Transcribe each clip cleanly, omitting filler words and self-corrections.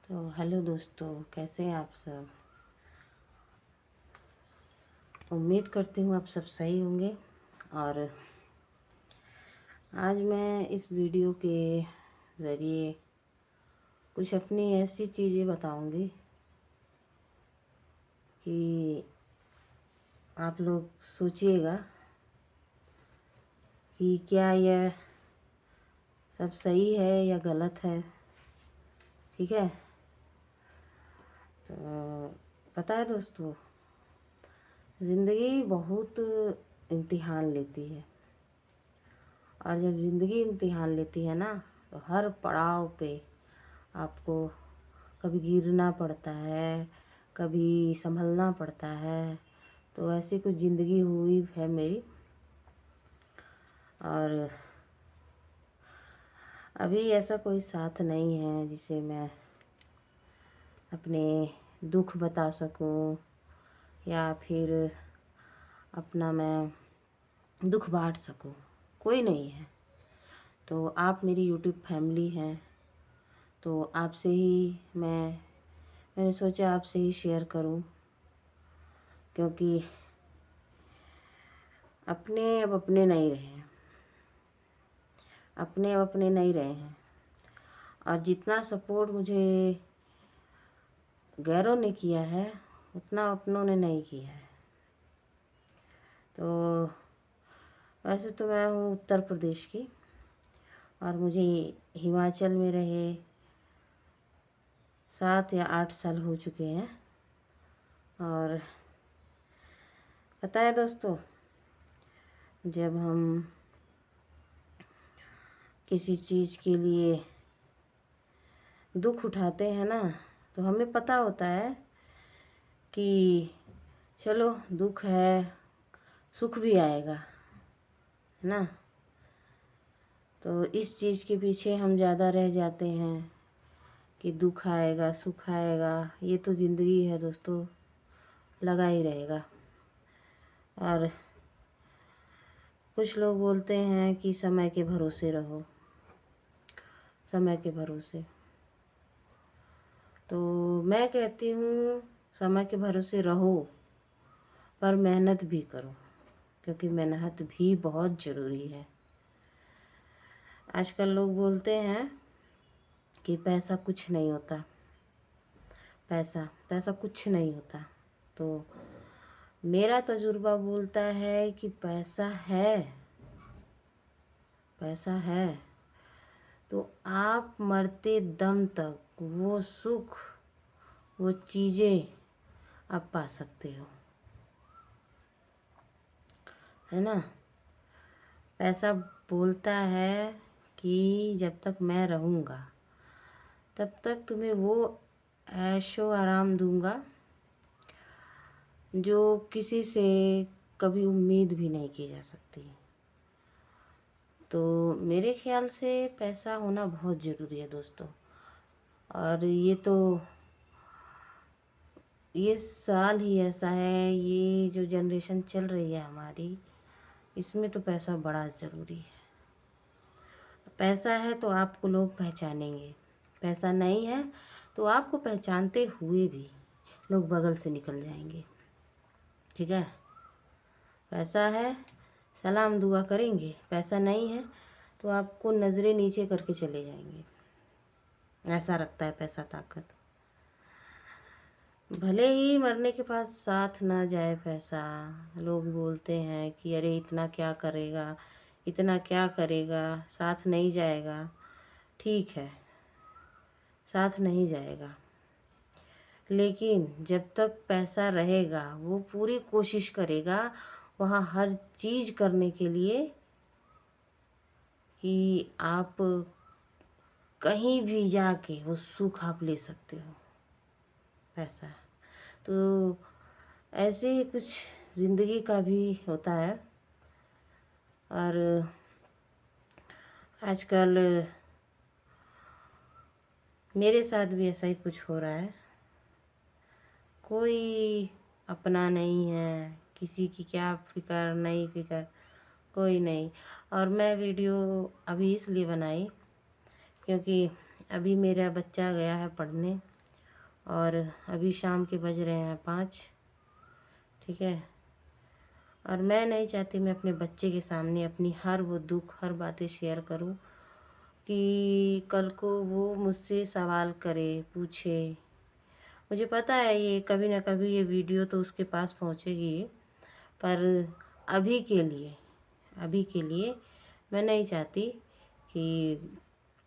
तो हेलो दोस्तों, कैसे हैं आप सब। उम्मीद करती हूँ आप सब सही होंगे। और आज मैं इस वीडियो के ज़रिए कुछ अपनी ऐसी चीज़ें बताऊंगी कि आप लोग सोचिएगा कि क्या यह सब सही है या गलत है। ठीक है। तो पता है दोस्तों, ज़िंदगी बहुत इम्तिहान लेती है। और जब ज़िंदगी इम्तिहान लेती है ना, तो हर पड़ाव पे आपको कभी गिरना पड़ता है, कभी संभलना पड़ता है। तो ऐसी कुछ ज़िंदगी हुई है मेरी। और अभी ऐसा कोई साथ नहीं है जिसे मैं अपने दुख बता सकूं या फिर अपना मैं दुख बांट सकूं। कोई नहीं है। तो आप मेरी यूट्यूब फैमिली हैं। तो आपसे ही मैंने सोचा आपसे ही शेयर करूं, क्योंकि अपने नहीं रहे हैं। अपने अब अपने नहीं रहे हैं। और जितना सपोर्ट मुझे गैरों ने किया है, उतना अपनों ने नहीं किया है। तो वैसे तो मैं हूँ उत्तर प्रदेश की, और मुझे हिमाचल में रहे 7 या 8 साल हो चुके हैं। और पता है दोस्तों, जब हम किसी चीज़ के लिए दुख उठाते हैं ना, तो हमें पता होता है कि चलो दुख है, सुख भी आएगा, है ना। तो इस चीज़ के पीछे हम ज़्यादा रह जाते हैं कि दुख आएगा सुख आएगा। ये तो ज़िंदगी है दोस्तों, लगा ही रहेगा। और कुछ लोग बोलते हैं कि समय के भरोसे रहो, समय के भरोसे। तो मैं कहती हूँ समय के भरोसे रहो, पर मेहनत भी करो, क्योंकि मेहनत भी बहुत ज़रूरी है। आजकल लोग बोलते हैं कि पैसा कुछ नहीं होता, पैसा पैसा कुछ नहीं होता। तो मेरा तजुर्बा बोलता है कि पैसा है, पैसा है तो आप मरते दम तक वो सुख, वो चीज़ें आप पा सकते हो, है ना। पैसा बोलता है कि जब तक मैं रहूँगा तब तक तुम्हें वो ऐशो आराम दूंगा जो किसी से कभी उम्मीद भी नहीं की जा सकती। तो मेरे ख्याल से पैसा होना बहुत ज़रूरी है दोस्तों। और ये साल ही ऐसा है, ये जो जनरेशन चल रही है हमारी, इसमें तो पैसा बड़ा ज़रूरी है। पैसा है तो आपको लोग पहचानेंगे, पैसा नहीं है तो आपको पहचानते हुए भी लोग बगल से निकल जाएंगे। ठीक है। पैसा है सलाम दुआ करेंगे, पैसा नहीं है तो आपको नज़रें नीचे करके चले जाएंगे। ऐसा रखता है पैसा ताकत। भले ही मरने के बाद साथ ना जाए पैसा, लोग बोलते हैं कि अरे इतना क्या करेगा, इतना क्या करेगा, साथ नहीं जाएगा। ठीक है, साथ नहीं जाएगा, लेकिन जब तक पैसा रहेगा वो पूरी कोशिश करेगा वहाँ हर चीज़ करने के लिए कि आप कहीं भी जाके वो सुख आप ले सकते हो। पैसा तो ऐसे ही कुछ ज़िंदगी का भी होता है। और आजकल मेरे साथ भी ऐसा ही कुछ हो रहा है। कोई अपना नहीं है, किसी की क्या फ़िक्र नहीं फ़िक्र, कोई नहीं। और मैं वीडियो अभी इसलिए बनाई क्योंकि अभी मेरा बच्चा गया है पढ़ने, और अभी शाम के बज रहे हैं 5। ठीक है। और मैं नहीं चाहती मैं अपने बच्चे के सामने अपनी हर वो दुख, हर बातें शेयर करूं कि कल को वो मुझसे सवाल करे, पूछे। मुझे पता है ये कभी ना कभी ये वीडियो तो उसके पास पहुंचेगी, पर अभी के लिए अभी के लिए मैं नहीं चाहती कि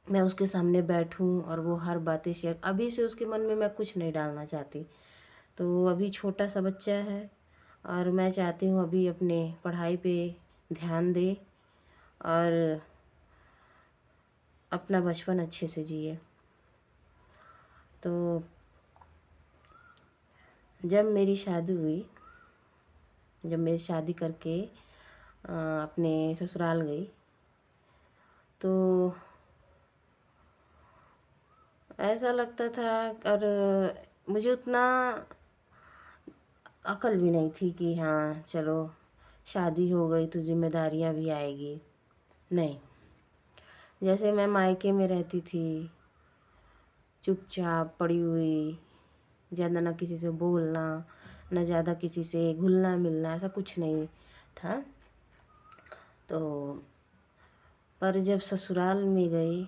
मैं उसके सामने बैठूं और वो हर बातें शेयर, अभी से उसके मन में मैं कुछ नहीं डालना चाहती। तो अभी छोटा सा बच्चा है और मैं चाहती हूँ अभी अपने पढ़ाई पे ध्यान दे और अपना बचपन अच्छे से जिए। तो जब मेरी शादी हुई, जब मेरी शादी करके अपने ससुराल गई, तो ऐसा लगता था, और मुझे उतना अकल भी नहीं थी कि हाँ चलो शादी हो गई तो जिम्मेदारियाँ भी आएगी। नहीं, जैसे मैं मायके में रहती थी, चुपचाप पड़ी हुई, ज़्यादा ना किसी से बोलना, ना ज़्यादा किसी से घुलना मिलना, ऐसा कुछ नहीं था। तो पर जब ससुराल में गई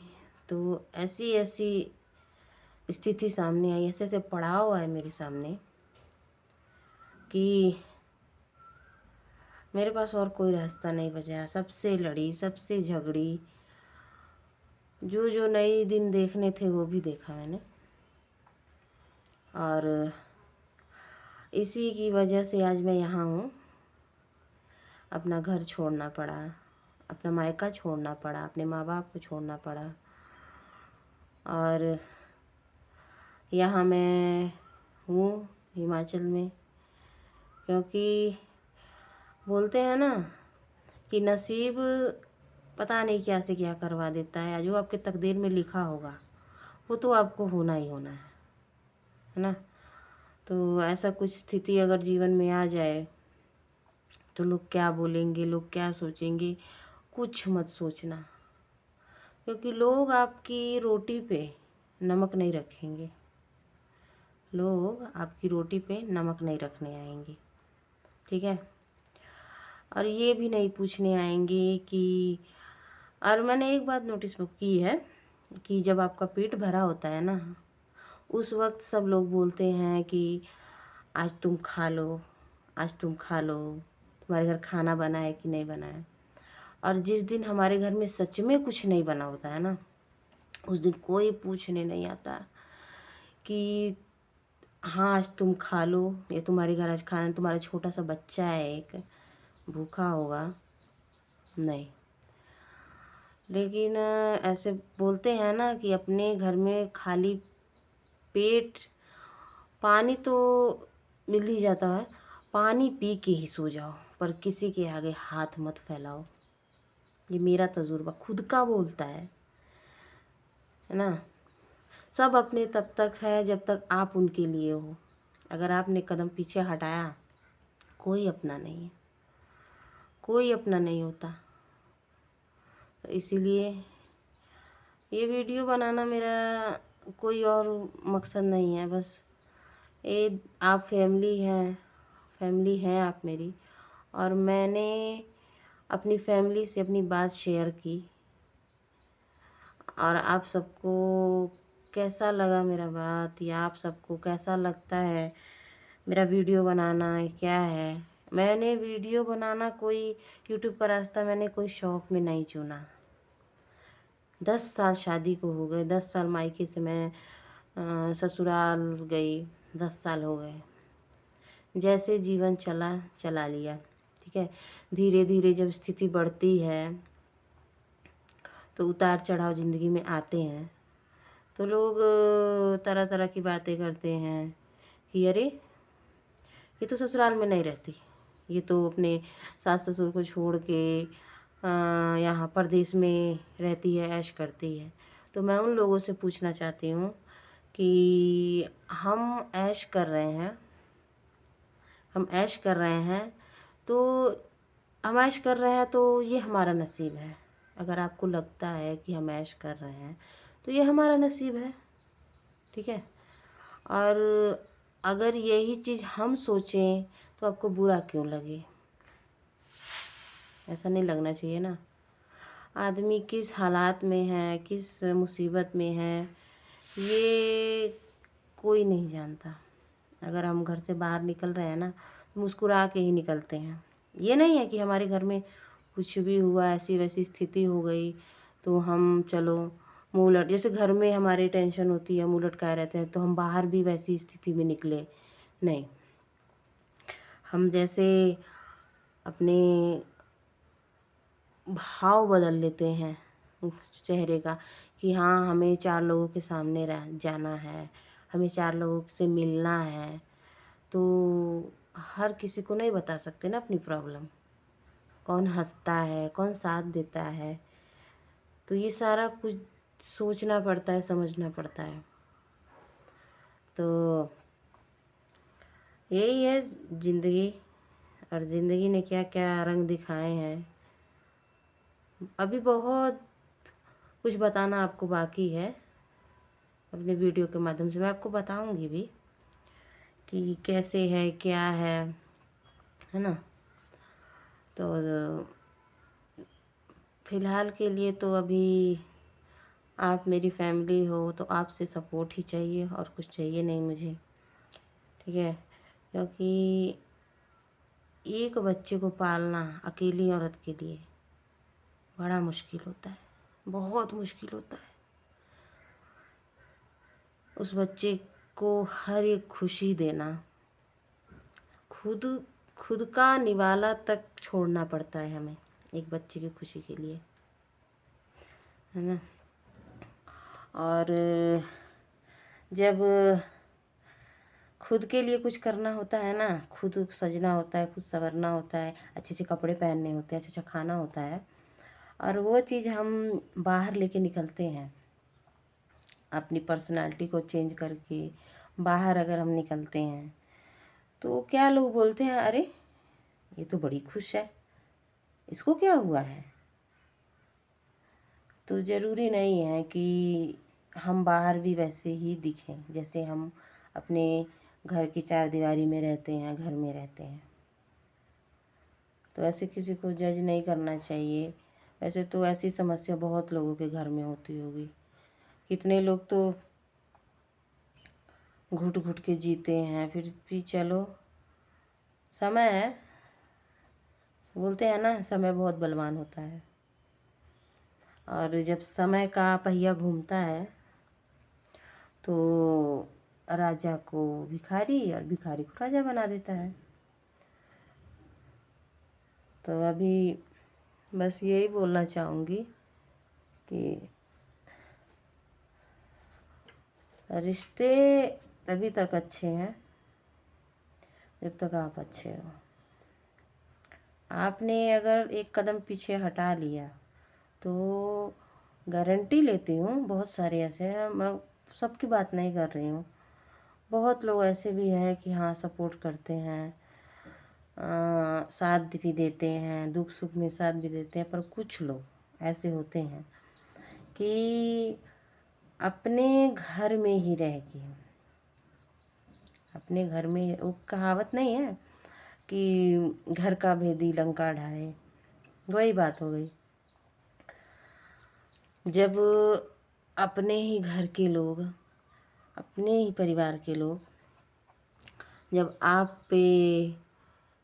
तो ऐसी ऐसी स्थिति सामने आई, ऐसे ऐसे पड़ाव आए मेरे सामने कि मेरे पास और कोई रास्ता नहीं बचा। सबसे लड़ी, सबसे झगड़ी, जो जो नए दिन देखने थे वो भी देखा मैंने। और इसी की वजह से आज मैं यहाँ हूँ। अपना घर छोड़ना पड़ा, अपना मायका छोड़ना पड़ा, अपने माँ बाप को छोड़ना पड़ा। और यहाँ मैं हूँ हिमाचल में, क्योंकि बोलते हैं ना कि नसीब पता नहीं क्या से क्या करवा देता है। जो आपके तकदीर में लिखा होगा वो तो आपको होना ही होना है ना। तो ऐसा कुछ स्थिति अगर जीवन में आ जाए तो लोग क्या बोलेंगे, लोग क्या सोचेंगे, कुछ मत सोचना, क्योंकि लोग आपकी रोटी पे नमक नहीं रखेंगे। लोग आपकी रोटी पे नमक नहीं रखने आएंगे। ठीक है। और ये भी नहीं पूछने आएंगे कि, और मैंने एक बात नोटिस की है कि जब आपका पेट भरा होता है ना, उस वक्त सब लोग बोलते हैं कि आज तुम खा लो, आज तुम खा लो, तुम्हारे घर खाना बना है कि नहीं बना है। और जिस दिन हमारे घर में सच में कुछ नहीं बना होता है ना, उस दिन कोई पूछने नहीं आता कि हाँ आज तुम खा लो, ये तुम्हारे घर आज खाना, तुम्हारा छोटा सा बच्चा है एक, भूखा होगा। नहीं, लेकिन ऐसे बोलते हैं ना कि अपने घर में खाली पेट पानी तो मिल ही जाता है, पानी पी के ही सो जाओ, पर किसी के आगे हाथ मत फैलाओ। ये मेरा तजुर्बा खुद का बोलता है ना। सब अपने तब तक है जब तक आप उनके लिए हो। अगर आपने कदम पीछे हटाया, कोई अपना नहीं है, कोई अपना नहीं होता। तो इसीलिए ये वीडियो बनाना मेरा कोई और मकसद नहीं है। बस ये आप फैमिली हैं आप मेरी, और मैंने अपनी फैमिली से अपनी बात शेयर की। और आप सबको कैसा लगा मेरा बात, या आप सबको कैसा लगता है मेरा वीडियो बनाना है क्या है। मैंने वीडियो बनाना कोई यूट्यूब का रास्ता मैंने कोई शौक़ में नहीं चुना। 10 साल शादी को हो गए, 10 साल मायके से मैं ससुराल गई, 10 साल हो गए। जैसे जीवन चला चला लिया। ठीक है। धीरे धीरे जब स्थिति बढ़ती है तो उतार चढ़ाव ज़िंदगी में आते हैं, तो लोग तरह तरह की बातें करते हैं कि अरे ये तो ससुराल में नहीं रहती, ये तो अपने सास ससुर को छोड़ के यहाँ परदेश में रहती है, ऐश करती है। तो मैं उन लोगों से पूछना चाहती हूँ कि हम ऐश कर रहे हैं, हम ऐश कर रहे हैं, तो हम ऐश कर रहे हैं तो ये हमारा नसीब है। अगर आपको लगता है कि हम ऐश कर रहे हैं तो ये हमारा नसीब है। ठीक है। और अगर यही चीज़ हम सोचें तो आपको बुरा क्यों लगे? ऐसा नहीं लगना चाहिए ना। आदमी किस हालात में है, किस मुसीबत में है, ये कोई नहीं जानता। अगर हम घर से बाहर निकल रहे हैं ना तो मुस्कुरा के ही निकलते हैं। ये नहीं है कि हमारे घर में कुछ भी हुआ, ऐसी वैसी स्थिति हो गई तो हम चलो मुँह लट, जैसे घर में हमारी टेंशन होती है, मुँह लटकाए रहते हैं, तो हम बाहर भी वैसी स्थिति में निकले नहीं। हम जैसे अपने भाव बदल लेते हैं चेहरे का कि हाँ हमें 4 लोगों के सामने रह जाना है, हमें 4 लोगों से मिलना है, तो हर किसी को नहीं बता सकते ना अपनी प्रॉब्लम। कौन हंसता है, कौन साथ देता है, तो ये सारा कुछ सोचना पड़ता है, समझना पड़ता है। तो यही है ज़िंदगी, और ज़िंदगी ने क्या क्या रंग दिखाए हैं। अभी बहुत कुछ बताना आपको बाकी है, अपने वीडियो के माध्यम से मैं आपको बताऊंगी भी कि कैसे है, क्या है ना। तो फ़िलहाल के लिए तो अभी आप मेरी फैमिली हो तो आपसे सपोर्ट ही चाहिए, और कुछ चाहिए नहीं मुझे, ठीक है। क्योंकि एक बच्चे को पालना अकेली औरत के लिए बड़ा मुश्किल होता है, बहुत मुश्किल होता है। उस बच्चे को हर एक खुशी देना, खुद खुद का निवाला तक छोड़ना पड़ता है हमें एक बच्चे की खुशी के लिए, है ना। और जब खुद के लिए कुछ करना होता है ना, खुद सजना होता है, खुद संवरना होता है, अच्छे से कपड़े पहनने होते हैं, अच्छा अच्छा खाना होता है, और वो चीज़ हम बाहर लेके निकलते हैं अपनी पर्सनालिटी को चेंज करके। बाहर अगर हम निकलते हैं तो क्या लोग बोलते हैं, अरे ये तो बड़ी खुश है, इसको क्या हुआ है। तो ज़रूरी नहीं है कि हम बाहर भी वैसे ही दिखें जैसे हम अपने घर की चारदीवारी में रहते हैं, घर में रहते हैं। तो ऐसे किसी को जज नहीं करना चाहिए। वैसे तो ऐसी समस्या बहुत लोगों के घर में होती होगी, कितने लोग तो घुट घुट के जीते हैं, फिर भी चलो समय है। बोलते हैं ना समय बहुत बलवान होता है, और जब समय का पहिया घूमता है तो राजा को भिखारी और भिखारी को राजा बना देता है। तो अभी बस यही बोलना चाहूँगी कि रिश्ते तभी तक अच्छे हैं जब तक आप अच्छे हो। आपने अगर एक कदम पीछे हटा लिया तो गारंटी लेती हूँ, बहुत सारे ऐसे हैं, मैं सबकी बात नहीं कर रही हूँ, बहुत लोग ऐसे भी हैं कि हाँ सपोर्ट करते हैं, साथ भी देते हैं, दुख सुख में साथ भी देते हैं। पर कुछ लोग ऐसे होते हैं कि अपने घर में ही रह के, अपने घर में, वो कहावत नहीं है कि घर का भेदी लंका ढाए, वही बात हो गई। जब अपने ही घर के लोग, अपने ही परिवार के लोग जब आप पे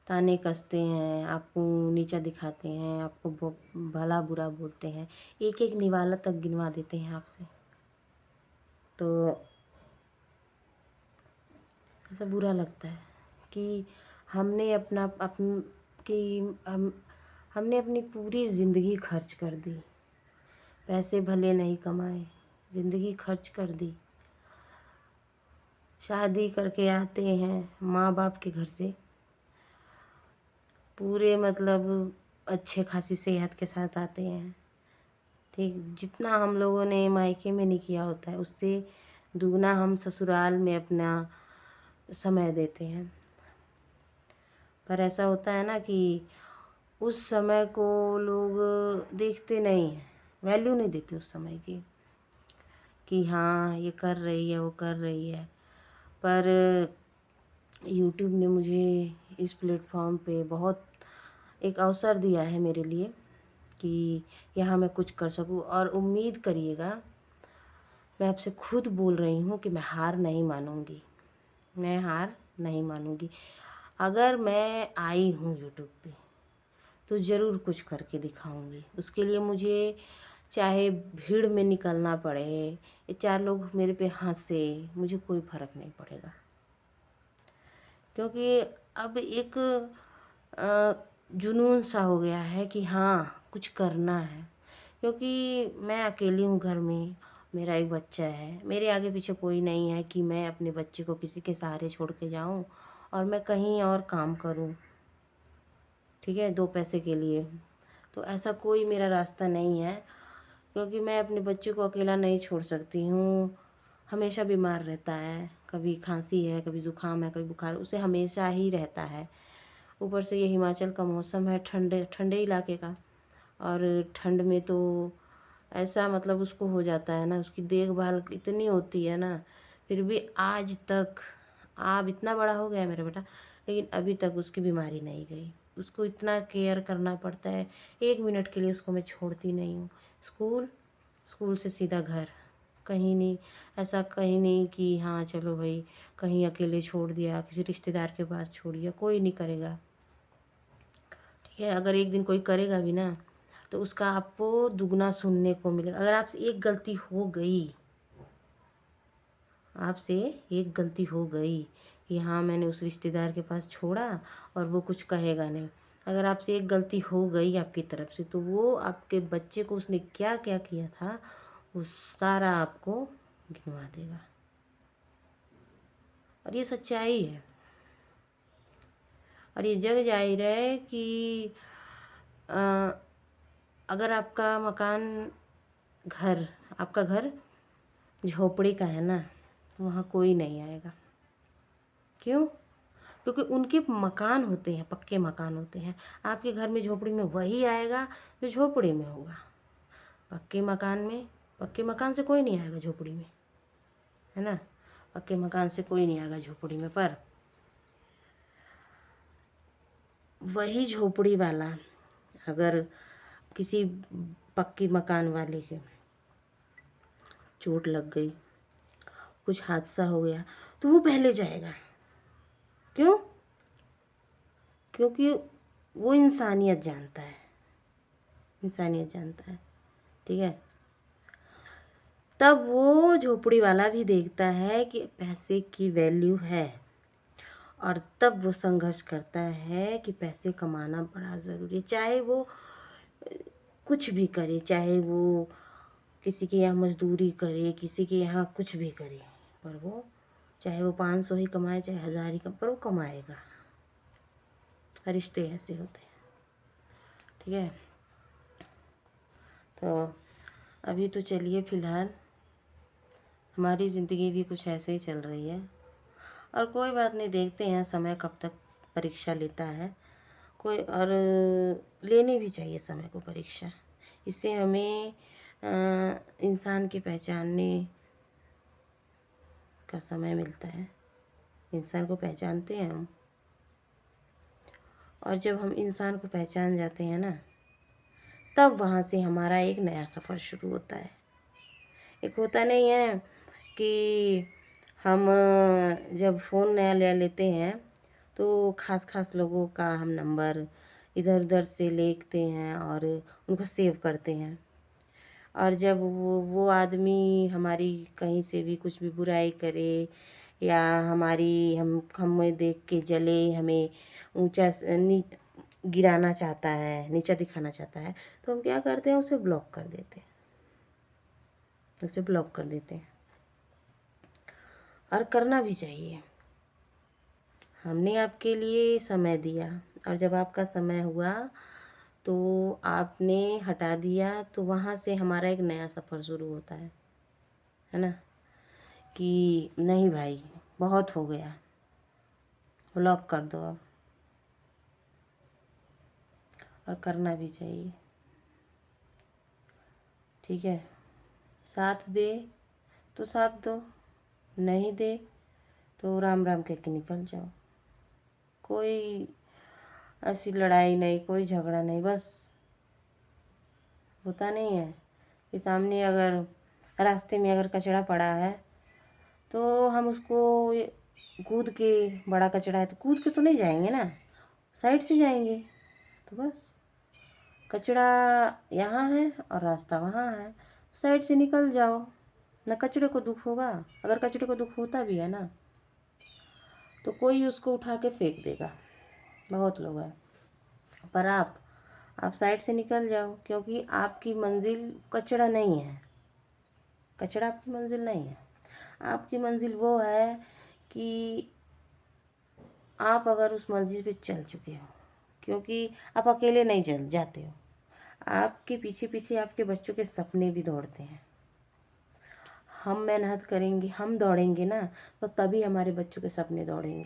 ताने कसते हैं, आपको नीचा दिखाते हैं, आपको भला बुरा बोलते हैं, एक एक निवाला तक गिनवा देते हैं आपसे, तो ऐसा बुरा लगता है कि हमने अपना अपन कि हमने अपनी पूरी ज़िंदगी खर्च कर दी, पैसे भले नहीं कमाए, ज़िंदगी खर्च कर दी, शादी करके आते हैं माँ बाप के घर से, पूरे मतलब अच्छे खासी सेहत के साथ आते हैं, ठीक, जितना हम लोगों ने मायके में नहीं किया होता है उससे दुगना हम ससुराल में अपना समय देते हैं। पर ऐसा होता है ना कि उस समय को लोग देखते नहीं हैं, वैल्यू नहीं देते उस समय की, कि हाँ ये कर रही है, वो कर रही है। पर यूट्यूब ने मुझे इस प्लेटफॉर्म पे बहुत एक अवसर दिया है मेरे लिए कि यहाँ मैं कुछ कर सकूँ। और उम्मीद करिएगा, मैं आपसे खुद बोल रही हूँ कि मैं हार नहीं मानूंगी, मैं हार नहीं मानूंगी। अगर मैं आई हूँ यूट्यूब पे तो ज़रूर कुछ करके दिखाऊंगी। उसके लिए मुझे चाहे भीड़ में निकलना पड़े या चार लोग मेरे पे हंसे, मुझे कोई फ़र्क नहीं पड़ेगा। क्योंकि अब एक जुनून सा हो गया है कि हाँ कुछ करना है। क्योंकि मैं अकेली हूँ घर में, मेरा एक बच्चा है, मेरे आगे पीछे कोई नहीं है कि मैं अपने बच्चे को किसी के सहारे छोड़ के जाऊँ और मैं कहीं और काम करूँ, ठीक है, दो पैसे के लिए। तो ऐसा कोई मेरा रास्ता नहीं है, क्योंकि मैं अपने बच्चे को अकेला नहीं छोड़ सकती हूँ। हमेशा बीमार रहता है, कभी खांसी है, कभी ज़ुकाम है, कभी बुखार, उसे हमेशा ही रहता है। ऊपर से ये हिमाचल का मौसम है, ठंडे ठंडे इलाके का, और ठंड में तो ऐसा मतलब उसको हो जाता है ना, उसकी देखभाल इतनी होती है ना। फिर भी आज तक, अब इतना बड़ा हो गया है मेरा बेटा, लेकिन अभी तक उसकी बीमारी नहीं गई। उसको इतना केयर करना पड़ता है, 1 मिनट के लिए उसको मैं छोड़ती नहीं हूँ। स्कूल, स्कूल से सीधा घर, कहीं नहीं, ऐसा कहीं नहीं कि हाँ चलो भाई कहीं अकेले छोड़ दिया, किसी रिश्तेदार के पास छोड़ दिया, कोई नहीं करेगा, ठीक है। अगर एक दिन कोई करेगा भी ना तो उसका आपको दुगना सुनने को मिलेगा। अगर आपसे एक गलती हो गई, आपसे एक गलती हो गई कि हाँ मैंने उस रिश्तेदार के पास छोड़ा और वो कुछ कहेगा नहीं, अगर आपसे एक गलती हो गई आपकी तरफ से, तो वो आपके बच्चे को उसने क्या क्या किया था वो सारा आपको गिनवा देगा। और ये सच्चाई है, और ये जग जाहिर है कि अ, अगर आपका मकान, घर, आपका घर झोपड़ी का है ना, तो वहाँ कोई नहीं आएगा। क्यों? क्योंकि उनके मकान होते हैं, पक्के मकान होते हैं। आपके घर में झोपड़ी में वही आएगा जो झोपड़ी में होगा। पक्के मकान में, पक्के मकान से कोई नहीं आएगा झोपड़ी में, है ना। पक्के मकान से कोई नहीं आएगा झोपड़ी में, पर वही झोपड़ी वाला अगर किसी पक्की मकान वाले के चोट लग गई, कुछ हादसा हो गया, तो वो पहले जाएगा। क्यों? क्योंकि वो इंसानियत जानता है, इंसानियत जानता है, ठीक है। तब वो झोपड़ी वाला भी देखता है कि पैसे की वैल्यू है, और तब वो संघर्ष करता है कि पैसे कमाना बड़ा ज़रूरी है। चाहे वो कुछ भी करे, चाहे वो किसी के यहाँ मजदूरी करे, किसी के यहाँ कुछ भी करे, पर वो चाहे वो 500 ही कमाए, चाहे 1000 ही कमाए, पर वो कमाएगा। रिश्ते ऐसे होते हैं, ठीक है। तो अभी तो चलिए फ़िलहाल हमारी ज़िंदगी भी कुछ ऐसे ही चल रही है, और कोई बात नहीं, देखते हैं समय कब तक परीक्षा लेता है कोई। और लेनी भी चाहिए समय को परीक्षा, इससे हमें इंसान के पहचानने का समय मिलता है। इंसान को पहचानते हैं हम, और जब हम इंसान को पहचान जाते हैं ना, तब वहाँ से हमारा एक नया सफ़र शुरू होता है। एक होता नहीं है कि हम जब फ़ोन नया ले लेते हैं तो ख़ास ख़ास लोगों का हम नंबर इधर उधर से लेते हैं और उनको सेव करते हैं, और जब वो आदमी हमारी कहीं से भी कुछ भी बुराई करे या हमारी हमें देख के जले, हमें ऊंचा गिराना चाहता है, नीचा दिखाना चाहता है, तो हम क्या करते हैं, उसे ब्लॉक कर देते हैं, उसे ब्लॉक कर देते हैं। और करना भी चाहिए। हमने आपके लिए समय दिया, और जब आपका समय हुआ तो आपने हटा दिया, तो वहाँ से हमारा एक नया सफ़र शुरू होता है ना। कि नहीं भाई बहुत हो गया, ब्लॉक कर दो अब। और करना भी चाहिए, ठीक है। साथ दे तो साथ दो, नहीं दे तो राम राम कह के निकल जाओ। कोई ऐसी लड़ाई नहीं, कोई झगड़ा नहीं। बस होता नहीं है कि सामने अगर रास्ते में अगर कचरा पड़ा है तो हम उसको कूद के, बड़ा कचरा है तो कूद के तो नहीं जाएंगे ना, साइड से जाएंगे। तो बस कचरा यहाँ है और रास्ता वहाँ है, साइड से निकल जाओ, ना कचरे को दुख होगा। अगर कचरे को दुख होता भी है ना तो कोई उसको उठा के फेंक देगा, बहुत लोग हैं। पर आप साइड से निकल जाओ, क्योंकि आपकी मंजिल कचरा नहीं है। कचरा आपकी मंजिल नहीं है। आपकी मंजिल वो है कि आप अगर उस मंजिल पे चल चुके हो, क्योंकि आप अकेले नहीं चल जाते हो, आपके पीछे पीछे आपके बच्चों के सपने भी दौड़ते हैं। हम मेहनत करेंगे, हम दौड़ेंगे ना, तो तभी हमारे बच्चों के सपने दौड़ेंगे।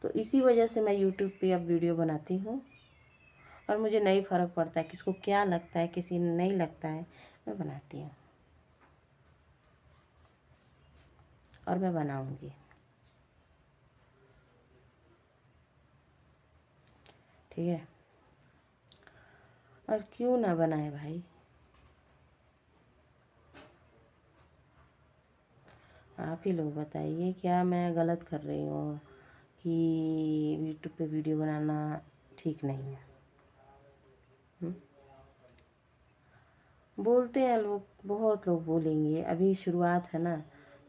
तो इसी वजह से मैं यूट्यूब पे अब वीडियो बनाती हूँ, और मुझे नहीं फ़र्क पड़ता है किसको क्या लगता है, किसी ने नहीं लगता है, मैं बनाती हूँ और मैं बनाऊँगी। ठीक है, और क्यों ना बनाए भाई। आप ही लोग बताइए, क्या मैं गलत कर रही हूँ कि यूट्यूब पे वीडियो बनाना ठीक नहीं है? बोलते हैं लोग, बहुत लोग बोलेंगे, अभी शुरुआत है ना,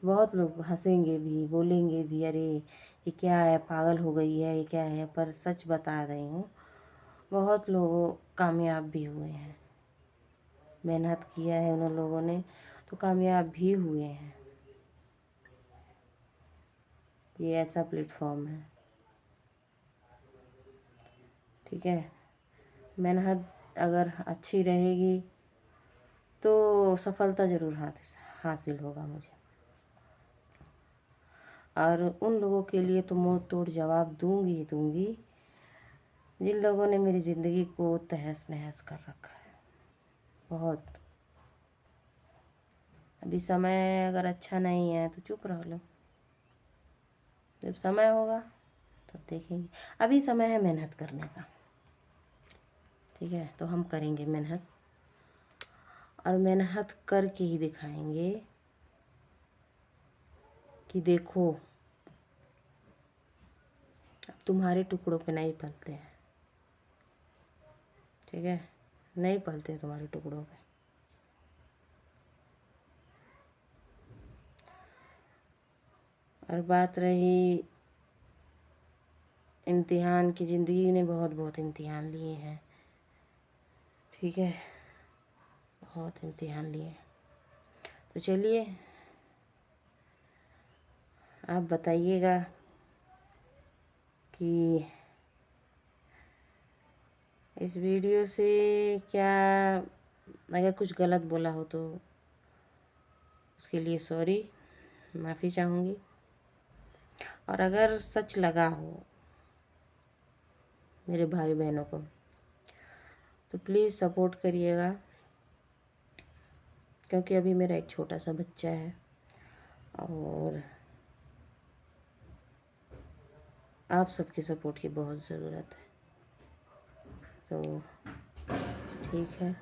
बहुत लोग हंसेंगे भी, बोलेंगे भी, अरे ये क्या है, पागल हो गई है, ये क्या है। पर सच बता रही हूँ, बहुत लोग कामयाब भी हुए हैं। मेहनत किया है उन लोगों ने तो कामयाब भी हुए हैं। ये ऐसा प्लेटफॉर्म है, ठीक है। मेहनत अगर अच्छी रहेगी तो सफलता ज़रूर हासिल होगा मुझे। और उन लोगों के लिए तो मुंह तोड़ जवाब दूंगी ही दूंगी जिन लोगों ने मेरी ज़िंदगी को तहस नहस कर रखा है। बहुत। अभी समय अगर अच्छा नहीं है तो चुप रह लो, जब समय होगा तब देखेंगे। अभी समय है मेहनत करने का, ठीक है। तो हम करेंगे मेहनत, और मेहनत करके ही दिखाएंगे कि देखो, अब तुम्हारे टुकड़ों पे नहीं पलते हैं, ठीक है। नहीं पलते तुम्हारे टुकड़ों पे। और बात रही इम्तिहान की, ज़िंदगी ने बहुत बहुत इम्तिहान लिए हैं, ठीक है। बहुत इम्तिहान लिए। तो चलिए, आप बताइएगा कि इस वीडियो से क्या, अगर कुछ गलत बोला हो तो उसके लिए सॉरी, माफ़ी चाहूँगी। और अगर सच लगा हो मेरे भाई बहनों को तो प्लीज़ सपोर्ट करिएगा, क्योंकि अभी मेरा एक छोटा सा बच्चा है और आप सबके सपोर्ट की बहुत ज़रूरत है। तो ठीक है।